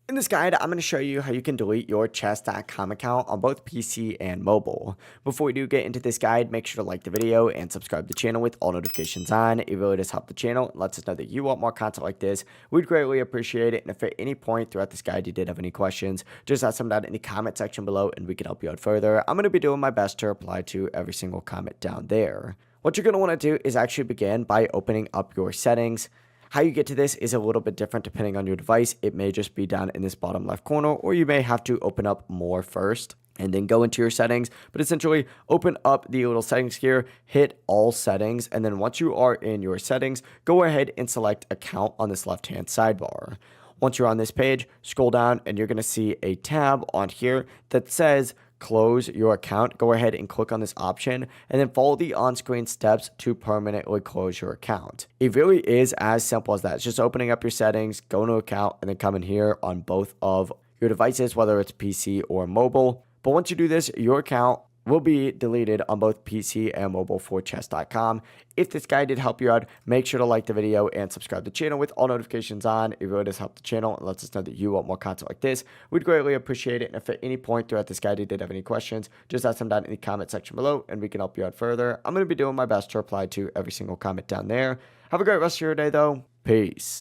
In this guide, I'm going to show you how you can delete your chess.com account on both PC and mobile. Before we do get into this guide, make sure to like the video and subscribe to the channel with all notifications on. It really does help the channel and lets us know that you want more content like this. We'd greatly appreciate it. And if at any point throughout this guide you did have any questions, just ask them down in the comment section below and we can help you out further. I'm going to be doing my best to reply to every single comment down there. What you're going to want to do is actually begin by opening up your settings. How you get to this is a little bit different depending on your device. It may just be down in this bottom left corner, or you may have to open up more first and then go into your settings. But essentially, open up the little settings here, hit all settings, and then once you are in your settings, go ahead and select account on this left-hand sidebar. Once you're on this page, scroll down and you're going to see a tab on here that says close your account. Go ahead and click on this option and then follow the on-screen steps to permanently close your account. It really is as simple as that. It's just opening up your settings, go to account, and then come in here on both of your devices, whether it's PC or mobile. But once you do this, your account will be deleted on both PC and mobile for chess.com. If this guide did help you out, make sure to like the video and subscribe to the channel with all notifications on. It really does help the channel and lets us know that you want more content like this. We'd greatly appreciate it. And if at any point throughout this guide you did have any questions, just ask them down in the comment section below and we can help you out further. I'm going to be doing my best to reply to every single comment down there. Have a great rest of your day though. Peace.